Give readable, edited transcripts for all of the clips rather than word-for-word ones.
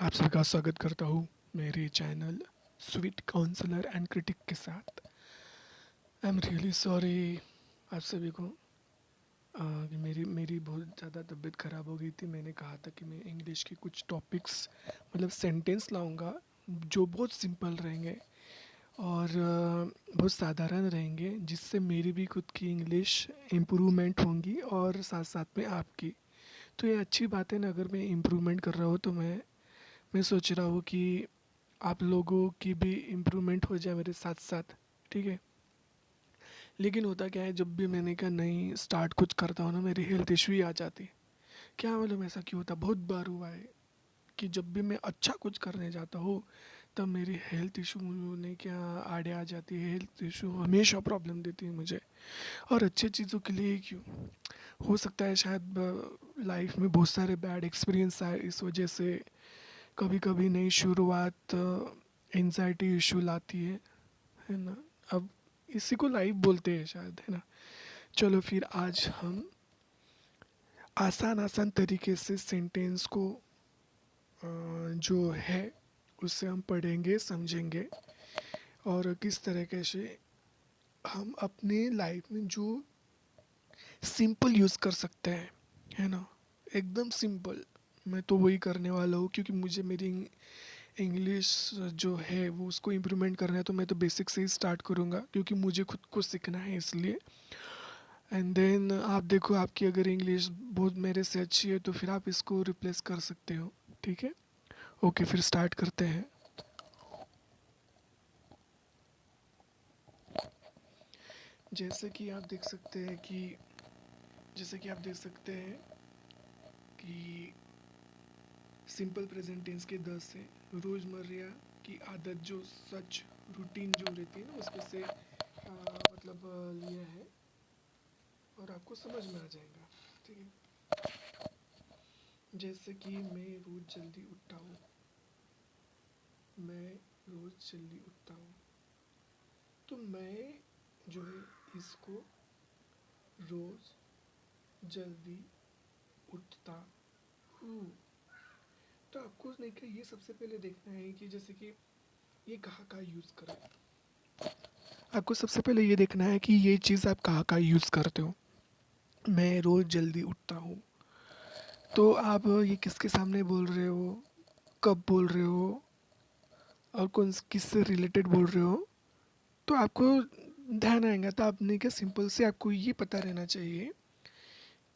आप सभी का स्वागत करता हूँ मेरे channel sweet counsellor and critic के साथ। आई एम रियली सॉरी आप सभी को कि मेरी मेरी बहुत ज़्यादा तबीयत ख़राब हो गई थी। मैंने कहा था कि मैं इंग्लिश के कुछ टॉपिक्स मतलब सेंटेंस लाऊंगा जो बहुत सिंपल रहेंगे और बहुत साधारण रहेंगे, जिससे मेरी भी खुद की इंग्लिश इम्प्रूवमेंट होंगी और साथ साथ में आपकी। तो ये अच्छी बात है ना, अगर मैं इम्प्रूवमेंट कर रहा हूँ तो मैं सोच रहा हूँ कि आप लोगों की भी इम्प्रूवमेंट हो जाए मेरे साथ साथ। ठीक है। लेकिन होता क्या है, जब भी मैंने कहा नहीं स्टार्ट कुछ करता हूँ ना, मेरी हेल्थ इशू ही आ जाती। क्या मालूम ऐसा क्यों होता, बहुत बार हुआ है कि जब भी मैं अच्छा कुछ करने जाता हूँ तब मेरी हेल्थ इशू ने क्या आड़े आ जाती है। हेल्थ इशू हमेशा प्रॉब्लम देती है मुझे, और अच्छी चीज़ों के लिए ही क्यों। हो सकता है शायद लाइफ में बहुत सारे बैड एक्सपीरियंस आए, इस वजह से कभी कभी नई शुरुआत एंजाइटी इशू लाती है ना। अब इसी को लाइफ बोलते हैं शायद, है ना। चलो फिर आज हम आसान आसान तरीके से सेंटेंस को जो है उससे हम पढ़ेंगे समझेंगे, और किस तरीके से हम अपने लाइफ में जो सिंपल यूज़ कर सकते हैं, है ना। एकदम सिंपल। मैं तो वही करने वाला हूँ क्योंकि मुझे मेरी इंग्लिश जो है वो उसको इम्प्रूवमेंट करना है, तो मैं तो बेसिक से ही स्टार्ट करूँगा क्योंकि मुझे खुद को सीखना है इसलिए। एंड देन आप देखो, आपकी अगर इंग्लिश बहुत मेरे से अच्छी है तो फिर आप इसको रिप्लेस कर सकते हो। ठीक है। ओके, फिर स्टार्ट करते हैं। जैसे कि आप देख सकते हैं कि जैसे कि आप देख सकते हैं कि सिंपल प्रेजेंट टेंस के 10 है। रोज़मर्रा की आदत जो सच रूटीन जो रहती है ना उसमें से लिया है, और आपको समझ में आ जाएगा। ठीक है। जैसे कि मैं रोज़ जल्दी उठता हूँ। मैं रोज़ जल्दी उठता हूँ, तो मैं जो है इसको रोज़ जल्दी उठता हूँ। तो आपको नहीं क्या, ये सबसे पहले देखना है कि जैसे कि ये कहाँ कहाँ यूज़ करें। आपको सबसे पहले ये देखना है कि ये चीज़ आप कहाँ कहाँ यूज़ करते हो। मैं रोज़ जल्दी उठता हूँ, तो आप ये किसके सामने बोल रहे हो, कब बोल रहे हो, और कौन किससे रिलेटेड बोल रहे हो, तो आपको ध्यान आएगा। तो आपने क्या, सिंपल से आपको ये पता रहना चाहिए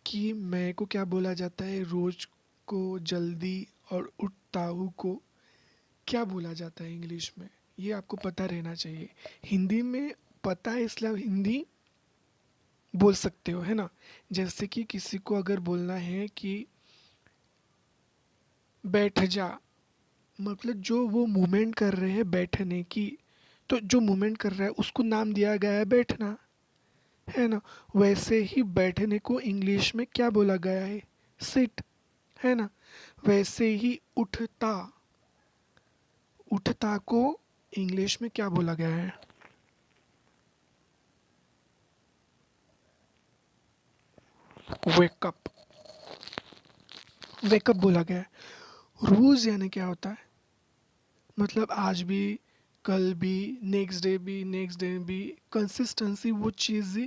कि मैं को क्या बोला जाता है, रोज़ को जल्दी, और उठता हूँ को क्या बोला जाता है इंग्लिश में। ये आपको पता रहना चाहिए। हिंदी में पता है इसलिए आप हिंदी बोल सकते हो, है ना। जैसे कि किसी को अगर बोलना है कि बैठ जा, मतलब जो वो मूवमेंट कर रहे हैं बैठने की, तो जो मूवमेंट कर रहा है उसको नाम दिया गया है बैठना, है ना। वैसे ही बैठने को इंग्लिश में क्या बोला गया है, सिट, है ना। वैसे ही उठता, उठता को इंग्लिश में क्या बोला गया है, वेकअप, वेकअप बोला गया है। रोज यानी क्या होता है, मतलब आज भी, कल भी, नेक्स्ट डे भी, नेक्स्ट डे भी, कंसिस्टेंसी, वो चीज़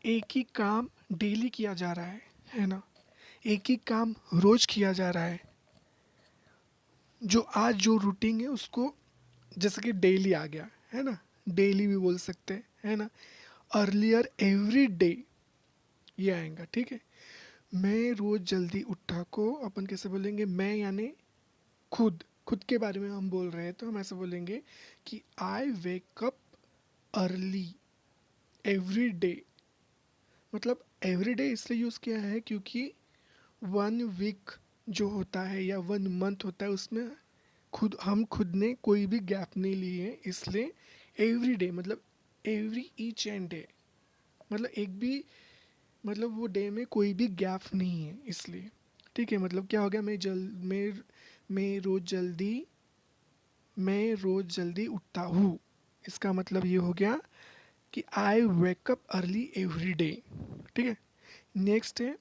एक ही काम डेली किया जा रहा है ना। एक ही काम रोज किया जा रहा है। जो आज जो रूटीन है उसको, जैसे कि डेली आ गया है ना, डेली भी बोल सकते हैं, है ना। अर्लियर, एवरी डे, ये आएगा। ठीक है। मैं रोज जल्दी उठा को अपन कैसे बोलेंगे, मैं यानी खुद, खुद के बारे में हम बोल रहे हैं तो हम ऐसे बोलेंगे कि I wake up early every day. मतलब एवरी डे इसलिए यूज़ किया है क्योंकि 1 वीक जो होता है या 1 मंथ होता है उसमें हम खुद ने कोई भी गैप नहीं ली है, इसलिए एवरी डे मतलब एवरी ईच एंड डे, मतलब एक भी, मतलब वो डे में कोई भी गैप नहीं है इसलिए। ठीक है। मतलब क्या हो गया, मैं रोज जल्दी, मैं रोज जल्दी उठता हूँ, इसका मतलब ये हो गया कि I wake up early every day. ठीक है। नेक्स्ट है,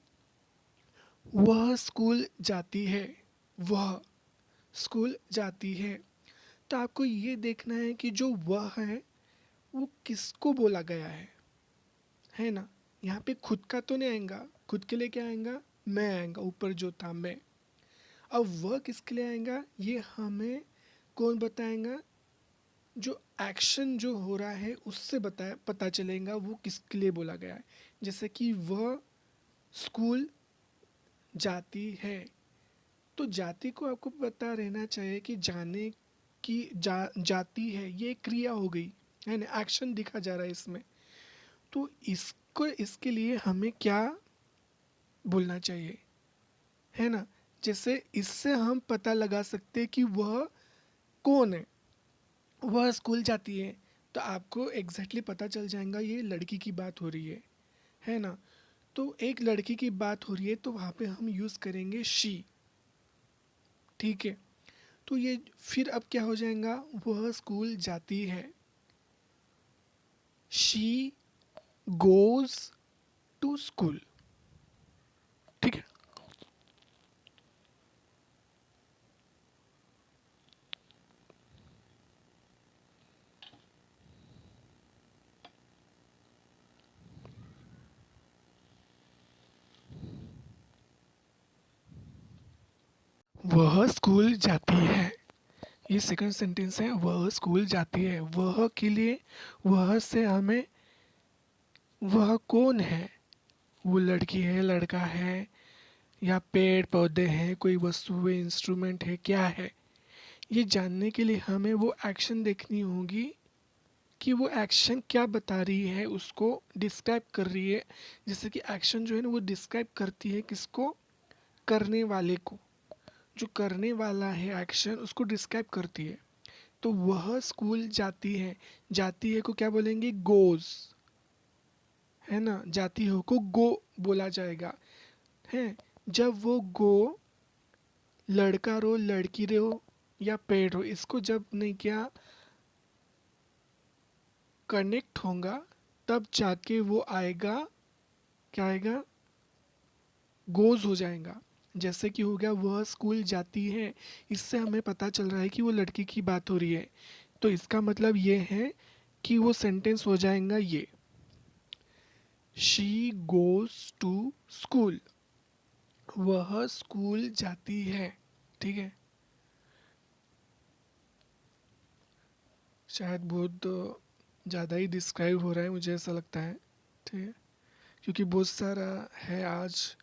वह स्कूल जाती है। वह, स्कूल जाती है। तो आपको ये देखना है कि जो वह है वो किसको बोला गया है ना। यहाँ पे खुद का तो नहीं आएगा, खुद के लिए क्या आएगा, मैं आएगा, ऊपर जो था मैं। अब वह किसके लिए आएगा ये हमें कौन बताएगा, जो एक्शन जो हो रहा है उससे बताया पता चलेगा वो किसके लिए बोला गया है। जैसे कि वह स्कूल जाती है, तो जाति को आपको पता रहना चाहिए कि जाने की जाती है ये क्रिया हो गई है ना, एक्शन दिखा जा रहा है इसमें। तो इसको इसके लिए हमें क्या बोलना चाहिए, है ना। जैसे इससे हम पता लगा सकते हैं कि वह कौन है। वह स्कूल जाती है, तो आपको एग्जैक्टली पता चल जाएगा ये लड़की की बात हो रही है ना। तो एक लड़की की बात हो रही है तो वहाँ पे हम यूज़ करेंगे शी, ठीक है। तो ये फिर अब क्या हो जाएगा, वह स्कूल जाती है, शी गोज टू स्कूल, ठीक है। वह स्कूल जाती है, ये सेकंड सेंटेंस है, वह स्कूल जाती है। वह के लिए वह से हमें वह कौन है, वो लड़की है, लड़का है, या पेड़ पौधे हैं, कोई वस्तु है, इंस्ट्रूमेंट है, क्या है। ये जानने के लिए हमें वो एक्शन देखनी होगी कि वो एक्शन क्या बता रही है, उसको डिस्क्राइब कर रही है। जैसे कि एक्शन जो है ना वो डिस्क्राइब करती है किसको, करने वाले को। जो करने वाला है एक्शन उसको डिस्क्राइब करती है। तो वह स्कूल जाती है को क्या बोलेंगे, गोज, है ना। जाती हो को गो बोला जाएगा, है। जब वो गो, लड़का रो, लड़की रो, या पेड़ हो, इसको जब नहीं क्या कनेक्ट होगा तब जाके वो आएगा, क्या आएगा, गोज हो जाएगा। जैसे कि हो गया वह स्कूल जाती है, इससे हमें पता चल रहा है कि वो लड़की की बात हो रही है। तो इसका मतलब ये है कि वो सेंटेंस हो जाएगा ये, शी गोज टू स्कूल, वह स्कूल जाती है, ठीक है। शायद बहुत ज़्यादा ही डिस्क्राइब हो रहा है, मुझे ऐसा लगता है, ठीक है। क्योंकि बहुत सारा है आज,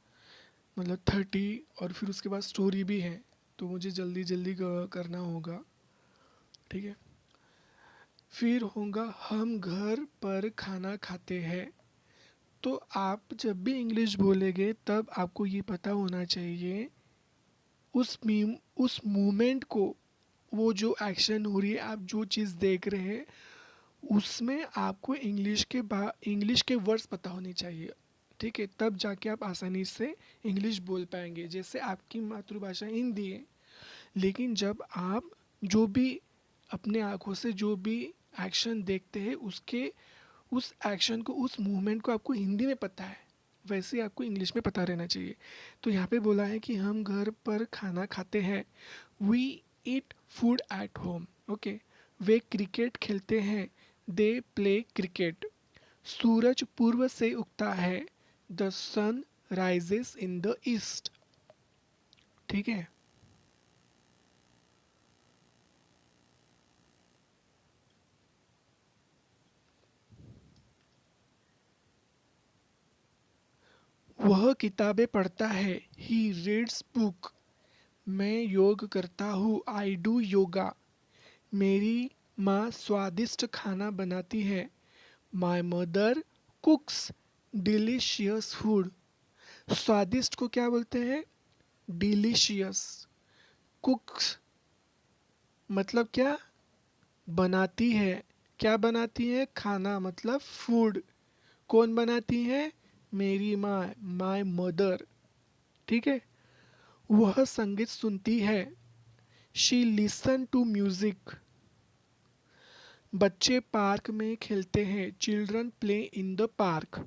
मतलब 30, और फिर उसके बाद स्टोरी भी है, तो मुझे जल्दी जल्दी करना होगा, ठीक है। फिर होगा हम घर पर खाना खाते हैं। तो आप जब भी इंग्लिश बोलेंगे तब आपको ये पता होना चाहिए उस मूवमेंट को, वो जो एक्शन हो रही है, आप जो चीज़ देख रहे हैं उसमें आपको इंग्लिश के वर्ड्स पता होने चाहिए, ठीक है। तब जाके आप आसानी से इंग्लिश बोल पाएंगे। जैसे आपकी मातृभाषा हिंदी है, लेकिन जब आप जो भी अपने आँखों से जो भी एक्शन देखते हैं उसके उस एक्शन को, उस मूवमेंट को आपको हिंदी में पता है, वैसे ही आपको इंग्लिश में पता रहना चाहिए। तो यहाँ पे बोला है कि हम घर पर खाना खाते हैं, we eat food at home, okay. वे क्रिकेट खेलते हैं, दे प्ले क्रिकेट। सूरज पूर्व से उगता है, the sun rises in the east, ठीक है। वह किताबें पढ़ता है, ही रीड्स बुक। मैं योग करता हूँ, आई डू योगा। मेरी माँ स्वादिष्ट खाना बनाती है, माई मदर कुक्स डिलीशियस फूड। स्वादिष्ट को क्या बोलते हैं, डिलीशियस। कुक्स मतलब क्या, बनाती है, क्या बनाती है, खाना मतलब फूड। कौन बनाती है, मेरी माँ, माई मदर, ठीक है। वह संगीत सुनती है, शी लिसन टू म्यूजिक। बच्चे पार्क में खेलते हैं, children play in the park.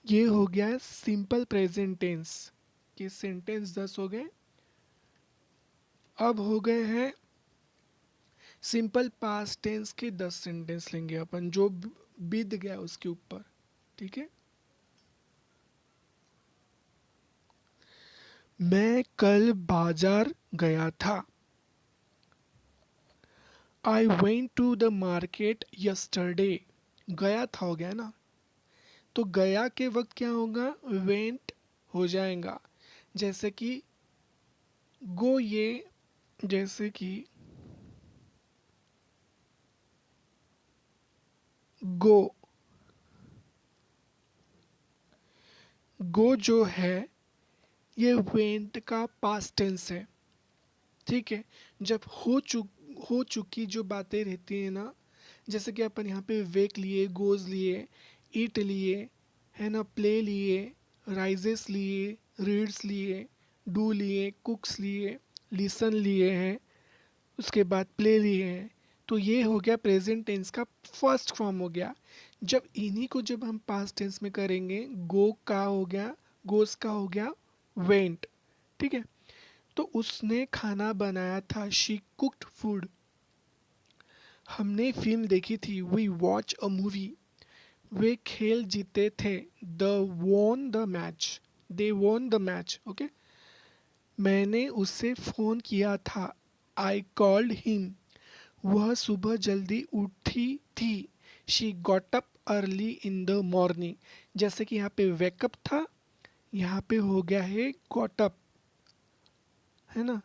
ये हो गया सिंपल प्रेजेंट टेंस, ये सेंटेंस 10 हो गए। अब हो गए हैं सिंपल पास्ट टेंस के 10 सेंटेंस लेंगे अपन जो बीत गया उसके ऊपर। ठीक है। मैं कल बाजार गया था। I went to the market yesterday. गया था हो गया ना, तो गया के वक्त क्या होगा, वेंट हो जाएगा। जैसे कि गो, ये जैसे कि गो, गो जो है ये वेंट का पास्ट टेंस है। ठीक है। जब हो चुकी जो बातें रहती है ना, जैसे कि अपन यहाँ पे वेक लिए, गोज लिए, ईट लिए, है ना, प्ले लिए, राइजेस लिए, रीड्स लिए, डू लिए, कुक्स लिए, लिसन लिए हैं, उसके बाद प्ले लिए हैं। तो ये हो गया प्रेजेंट टेंस का फर्स्ट फॉर्म हो गया। जब इन्हीं को जब हम पास्ट टेंस में करेंगे, गो का हो गया, गोस का हो गया वेंट। ठीक है। तो उसने खाना बनाया था, शी कुक्ड फूड। हमने फिल्म देखी थी, वी वॉच अ मूवी। वे खेल जीते थे, the won the match, they won the match. Okay. मैंने उससे फोन किया था, आई कॉल्ड हिम। वह सुबह जल्दी उठी थी, she got up early in the morning. जैसे कि यहाँ पे वेकअप था, यहाँ पे हो गया है गॉट अप, है ना।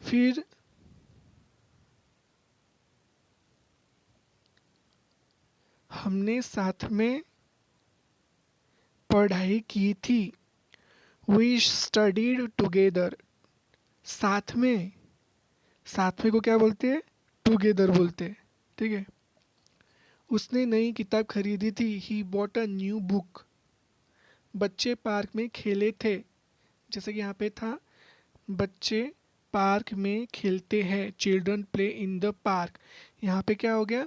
फिर हमने साथ में पढ़ाई की थी, वी स्टडीड टुगेदर। साथ में, साथ में को क्या बोलते हैं, टुगेदर बोलते हैं। ठीक है। उसने नई किताब खरीदी थी, he bought a new book. बच्चे पार्क में खेले थे, जैसे कि यहाँ पे था, बच्चे पार्क में खेलते हैं, children play in the park. यहाँ पे क्या हो गया,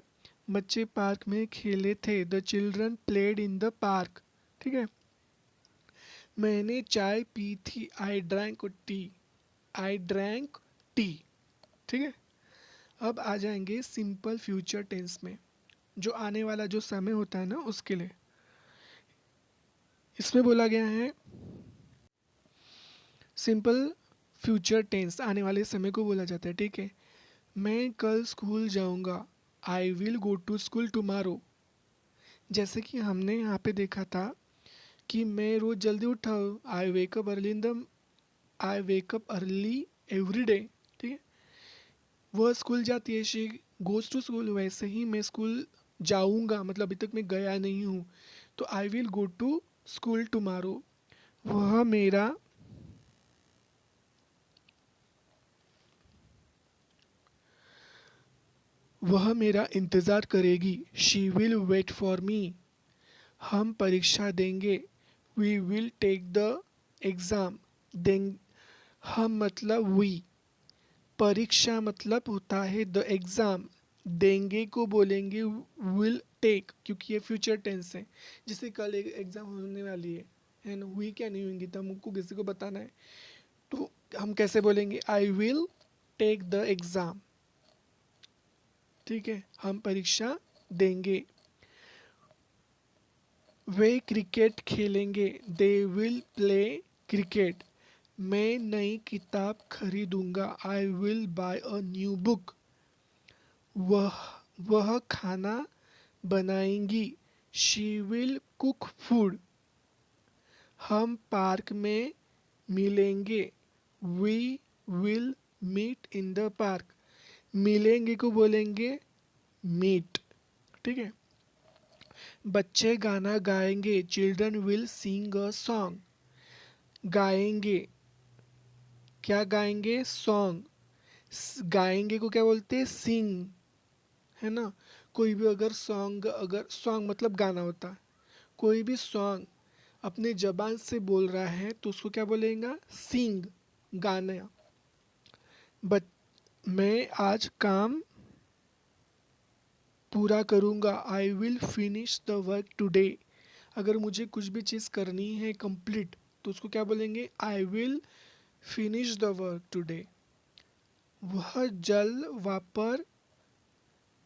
बच्चे पार्क में खेले थे, the children played in the park. ठीक है। मैंने चाय पी थी, I drank T, I drank T. ठीक है। अब आ जाएंगे सिंपल फ्यूचर टेंस में, जो आने वाला जो समय होता है ना उसके लिए। इसमें बोला गया है सिंपल फ्यूचर टेंस आने वाले समय को बोला जाता है। ठीक है। मैं कल स्कूल जाऊंगा, I will go to school tomorrow. जैसे कि हमने यहाँ पे देखा था कि मैं रोज जल्दी उठा हूँ, I wake up early in the, I wake up early every day. ठीक है। वह स्कूल जाती है, शी गोज टू स्कूल। वैसे ही मैं स्कूल जाऊंगा, मतलब अभी तक मैं गया नहीं हूँ, तो I will go to school tomorrow. वह मेरा वह मेरा इंतज़ार करेगी, she will wait for me. हम परीक्षा देंगे, we will take the exam. दें, हम मतलब वी, परीक्षा मतलब होता है द एग्ज़ाम, देंगे को बोलेंगे विल टेक, क्योंकि ये फ्यूचर टेंस है। जैसे कल एक एग्ज़ाम होने वाली है ना, हुई क्या नहीं होंगी, तो हमको किसी को बताना है, तो हम कैसे बोलेंगे, I will take the exam. ठीक है। हम परीक्षा देंगे। वे क्रिकेट खेलेंगे, दे विल प्ले क्रिकेट। मैं नई किताब खरीदूंगा, I will buy a new book. वह वह खाना बनाएंगी, शी विल कुक फूड। हम पार्क में मिलेंगे, we will meet in the park. मिलेंगे को बोलेंगे मीट। ठीक है। बच्चे गाना गाएंगे, children will sing a song. गाएंगे, क्या गाएंगे, सॉन्ग। गाएंगे को क्या बोलते हैं, सिंग, है ना। कोई भी अगर सॉन्ग, अगर सॉन्ग मतलब गाना होता है, कोई भी सॉन्ग अपने जबान से बोल रहा है तो उसको क्या बोलेगा, सिंग, गाना। बट मैं आज काम पूरा करूँगा, I will finish the work today. अगर मुझे कुछ भी चीज़ करनी है कंप्लीट, तो उसको क्या बोलेंगे, I will finish the work today. वह जल वापर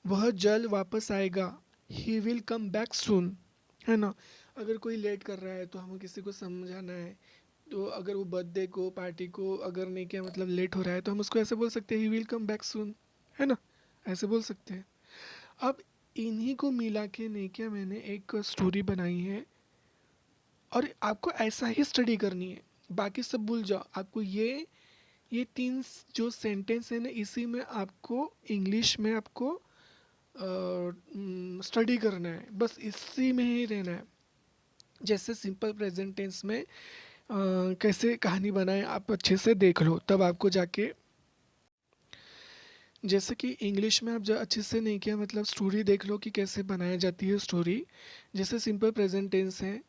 वह जल वापस आएगा। He will come back soon. है ना। अगर कोई लेट कर रहा है तो हमें किसी को समझाना है, तो अगर वो बर्थडे को पार्टी को अगर नहीं किया मतलब लेट हो रहा है तो हम उसको ऐसे बोल सकते हैं he will come back soon. है ना। ऐसे बोल सकते हैं। अब इन्हीं को मिला के नहीं क्या मैंने एक स्टोरी बनाई है, और आपको ऐसा ही स्टडी करनी है। बाकी सब भूल जाओ। आपको ये तीन जो सेंटेंस है ना, इसी में आपको इंग्लिश में आपको स्टडी करना है, बस इसी में ही रहना है। जैसे सिंपल प्रेजेंट टेंस में कैसे कहानी बनाए आप अच्छे से देख लो, तब आपको जाके, जैसे कि इंग्लिश में आप जो अच्छे से नहीं किया मतलब स्टोरी देख लो कि कैसे बनाई जाती है स्टोरी। जैसे सिंपल प्रेजेंट टेंस है,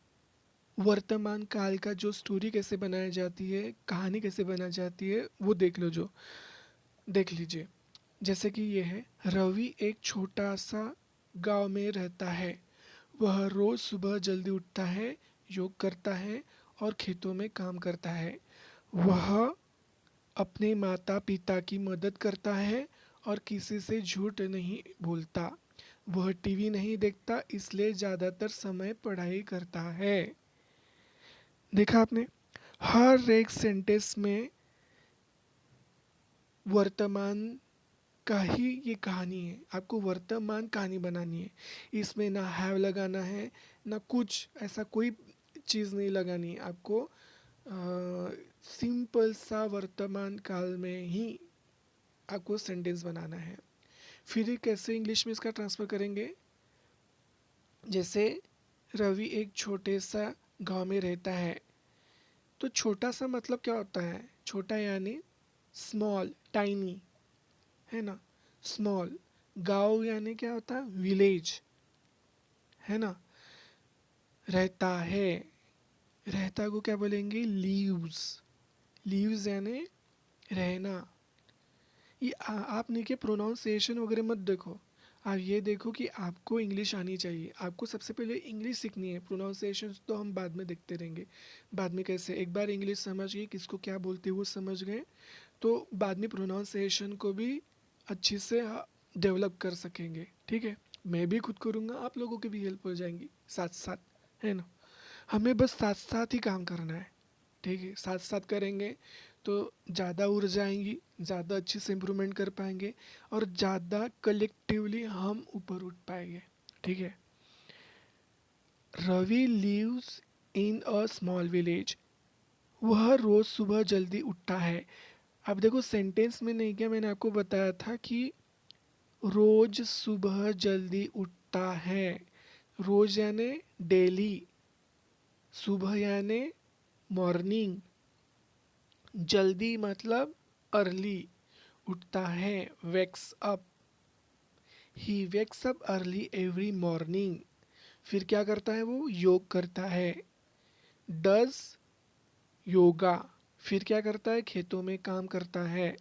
वर्तमान काल का जो स्टोरी कैसे बनाई जाती है, कहानी कैसे बनाई जाती है, वो देख लो, जो देख लीजिए। जैसे कि ये है, रवि एक छोटा सा गांव में रहता है। वह रोज सुबह जल्दी उठता है, योग करता है और खेतों में काम करता है। वह अपने माता पिता की मदद करता है और किसी से झूठ नहीं बोलता। वह टीवी नहीं देखता, इसलिए ज़्यादातर समय पढ़ाई करता है। देखा आपने, हर एक सेंटेंस में वर्तमान का ही ये कहानी है। आपको वर्तमान कहानी बनानी है। इसमें ना हैव लगाना है, ना कुछ ऐसा कोई चीज़ नहीं लगानी है आपको। सिंपल सा वर्तमान काल में ही आपको सेंटेंस बनाना है। फिर ये कैसे इंग्लिश में इसका ट्रांसफ़र करेंगे। जैसे रवि एक छोटे सा गांव में रहता है, तो छोटा सा मतलब क्या होता है, छोटा यानी स्मॉल, टाइनी। है ना। स्मॉल। गांव यानी क्या होता है, विलेज। है ना। रहता है, रहता को क्या बोलेंगे, लीव्स। लीव्स यानी रहना। ये आप नहीं के प्रोनाउंसिएशन वगैरह मत देखो। आप ये देखो कि आपको इंग्लिश आनी चाहिए। आपको सबसे पहले इंग्लिश सीखनी है, प्रोनाउंसिएशन तो हम बाद में देखते रहेंगे। बाद में कैसे, एक बार इंग्लिश समझ गए किसको क्या बोलते हैं वो समझ गए, तो बाद में प्रोनाउंसिएशन को भी अच्छे से डेवलप कर सकेंगे। ठीक है। मैं भी खुद करूँगा, आप लोगों की भी हेल्प हो जाएंगी साथ साथ। है ना। हमें बस साथ साथ ही काम करना है। ठीक है। साथ साथ करेंगे तो ज़्यादा ऊर्जा आएंगी, ज़्यादा अच्छे से इम्प्रूवमेंट कर पाएंगे, और ज़्यादा कलेक्टिवली हम ऊपर उठ पाएंगे। ठीक है। Ravi lives in a small village. वह रोज़ सुबह जल्दी उठता है। अब देखो सेंटेंस में नहीं क्या मैंने आपको बताया था कि रोज सुबह जल्दी उठता है। रोज यानी डेली, सुबह यानी मॉर्निंग, जल्दी मतलब अर्ली, उठता है wakes up. He wakes up early every morning. फिर क्या करता है वो, योग करता है। डज योगा। फिर क्या करता है, खेतों में काम करता है।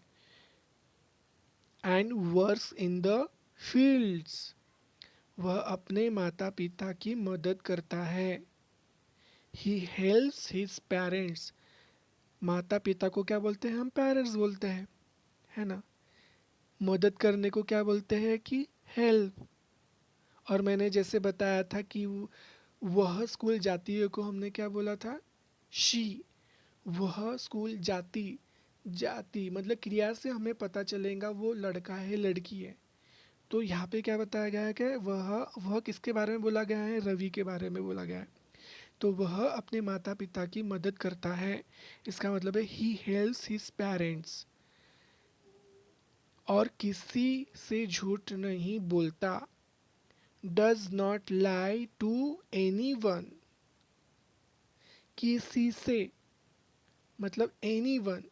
And works in the fields. वह अपने माता पिता की मदद करता है। He helps his parents. माता पिता को क्या बोलते हैं हम, पेरेंट्स बोलते हैं। है ना। मदद करने को क्या बोलते हैं कि हेल्प। और मैंने जैसे बताया था कि वह स्कूल जाती है को हमने क्या बोला था, शी। वह स्कूल जाती, जाती मतलब क्रिया से हमें पता चलेगा वो लड़का है लड़की है। तो यहाँ पे क्या बताया गया है कि वह किसके बारे में बोला गया है, रवि के बारे में बोला गया है। तो वह अपने माता पिता की मदद करता है। इसका मतलब है ही हेल्प्स हिज पेरेंट्स। और किसी से झूठ नहीं बोलता। Does not lie to anyone. किसी से मतलब एनी वन,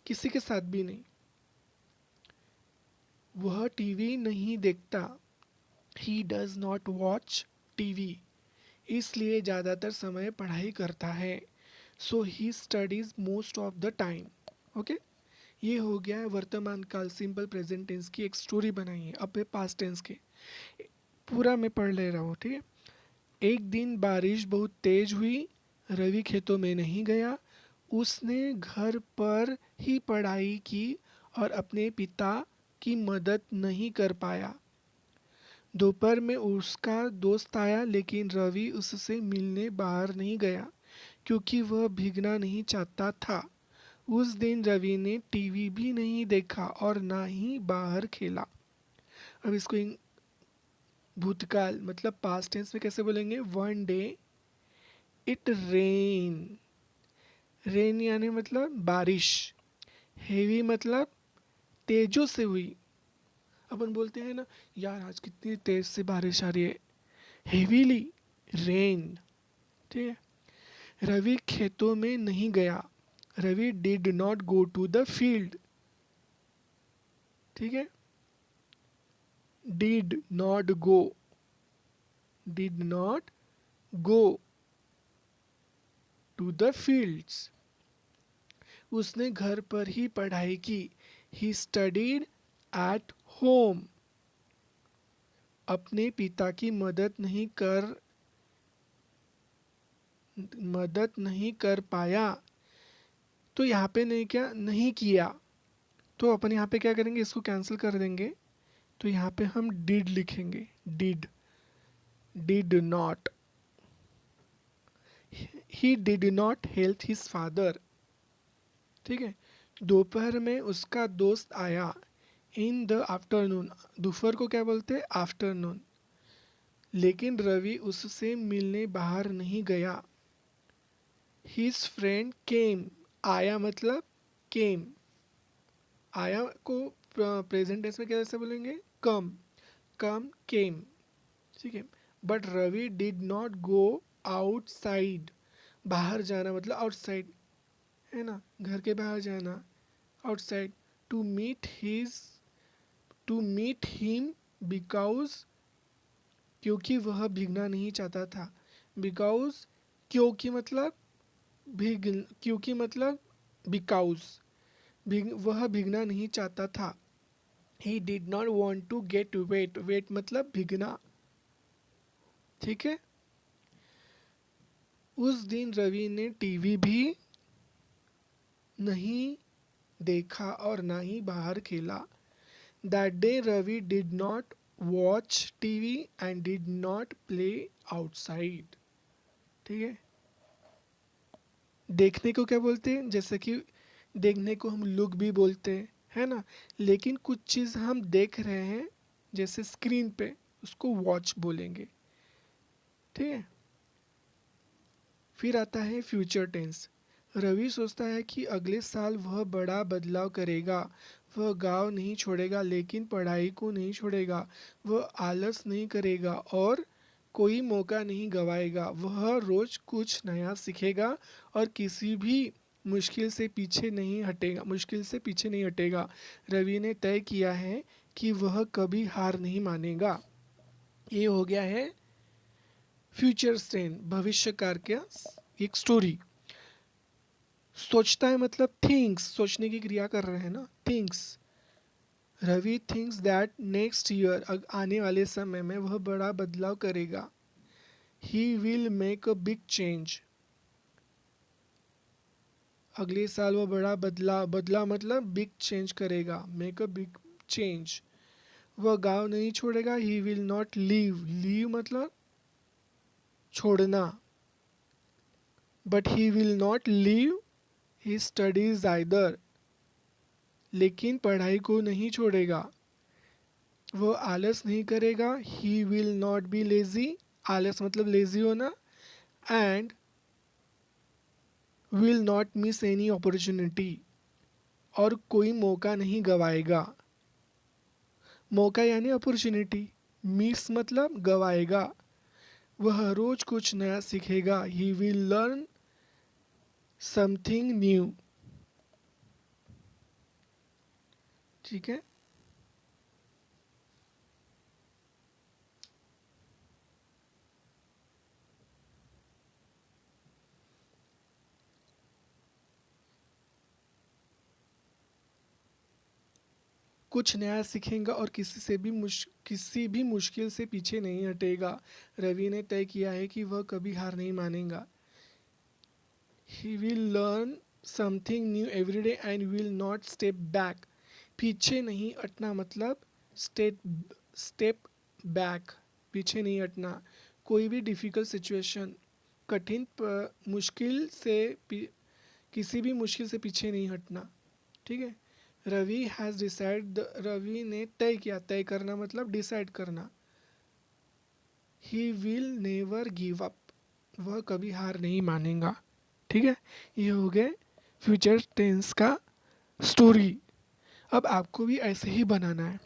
किसी के साथ भी नहीं। वह टीवी नहीं देखता। He does not watch TV. इसलिए ज़्यादातर समय पढ़ाई करता है। So he studies most of the time. Okay. ये हो गया है वर्तमान काल सिंपल प्रेजेंट टेंस की एक स्टोरी बनाई है। अब पास्ट टेंस के पूरा मैं पढ़ ले रहा हूँ। ठीक है। एक दिन बारिश बहुत तेज हुई। रवि खेतों में नहीं गया। उसने घर पर ही पढ़ाई की और अपने पिता की मदद नहीं कर पाया। दोपहर में उसका दोस्त आया लेकिन रवि उससे मिलने बाहर नहीं गया क्योंकि वह भीगना नहीं चाहता था। उस दिन रवि ने टीवी भी नहीं देखा और ना ही बाहर खेला। अब इसको भूतकाल मतलब पास्ट टेंस में कैसे बोलेंगे? One day it rain. Rain यानी मतलब बारिश। हेवी मतलब तेजों से हुई। अपन बोलते हैं ना, यार आज कितनी तेज से बारिश आ रही है, हेवीली रेन। ठीक है। रवि खेतों में नहीं गया। Ravi did not go to the field. ठीक है। Did not go, did not go to the fields. उसने घर पर ही पढ़ाई की। He studied at home. अपने पिता की मदद नहीं कर पाया। तो यहाँ पे नहीं, क्या नहीं किया, तो अपन यहाँ पे क्या करेंगे, इसको कैंसिल कर देंगे। तो यहाँ पे हम डिड लिखेंगे। Did, did not. He did not help his father. ठीक है। दोपहर में उसका दोस्त आया। इन द आफ्टरनून, दोपहर को क्या बोलते हैं? आफ्टरनून। लेकिन रवि उससे मिलने बाहर नहीं गया। हिज फ्रेंड केम। आया मतलब केम। आया को प्रेजेंट टेंस में कैसे बोलेंगे? कम। कम केम। ठीक है। But Ravi did not go outside. बाहर जाना मतलब आउटसाइड, है ना, घर के बाहर जाना, outside. To meet his to meet him because, क्योंकि वह भीगना नहीं चाहता था। बिकॉज, क्योंकि मतलब भीग, क्योंकि मतलब बिकॉज, वह भीगना नहीं चाहता था। He did not want to get wet. Wet मतलब भीगना। ठीक है। उस दिन रवि ने टीवी भी नहीं देखा और ना ही बाहर खेला। That day Ravi did not watch TV and did not play outside. ठीक है। देखने को क्या बोलते हैं? जैसे कि देखने को हम लुक भी बोलते हैं, है ना, लेकिन कुछ चीज़ हम देख रहे हैं जैसे स्क्रीन पे, उसको वॉच बोलेंगे। ठीक है। फिर आता है फ्यूचर टेंस। रवि सोचता है कि अगले साल वह बड़ा बदलाव करेगा। वह गांव नहीं छोड़ेगा लेकिन पढ़ाई को नहीं छोड़ेगा। वह आलस नहीं करेगा और कोई मौका नहीं गंवाएगा। वह रोज कुछ नया सीखेगा और किसी भी मुश्किल से पीछे नहीं हटेगा। रवि ने तय किया है कि वह कभी हार नहीं मानेगा। ये हो गया है फ्यूचर टेंस, भविष्य काल का एक स्टोरी। सोचता है मतलब थिंक्स, सोचने की क्रिया कर रहे हैं ना, thinks. Ravi thinks that next year, आने वाले समय में वह बड़ा बदलाव करेगा। He will make a big change. अगले साल वह बड़ा बदलाव मतलब बिग चेंज करेगा, मेक अ बिग चेंज। वह गांव नहीं छोड़ेगा। He will not leave. Leave मतलब छोड़ना। But he will not leave he studies either. लेकिन पढ़ाई को नहीं छोड़ेगा। वह आलस नहीं करेगा। He will not be lazy. आलस मतलब लेजी होना। And will not miss any opportunity. और कोई मौका नहीं गवाएगा। मौका यानी अपॉर्चुनिटी, मिस मतलब गवाएगा। वह रोज कुछ नया सीखेगा। He will learn something new. ठीक है। कुछ नया सीखेगा और किसी भी मुश्किल से पीछे नहीं हटेगा। रवि ने तय किया है कि वह कभी हार नहीं मानेगा। He will learn something new every day and will not step back. पीछे नहीं हटना मतलब स्टेप स्टेप बैक, पीछे नहीं हटना। कोई भी डिफ़िकल्ट सिचुएशन, कठिन मुश्किल से किसी भी मुश्किल से पीछे नहीं हटना। ठीक है। रवि हैज़ डिसाइड, रवि ने तय किया, तय करना मतलब डिसाइड करना। He will never give up, वह कभी हार नहीं मानेगा। ठीक है। ये हो गए फ्यूचर टेंस का स्टोरी। अब आपको भी ऐसे ही बनाना है।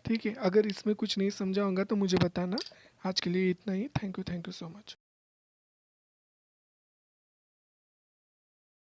ठीक है। अगर इसमें कुछ नहीं समझा होगा तो मुझे बताना। आज के लिए इतना ही। Thank you so much.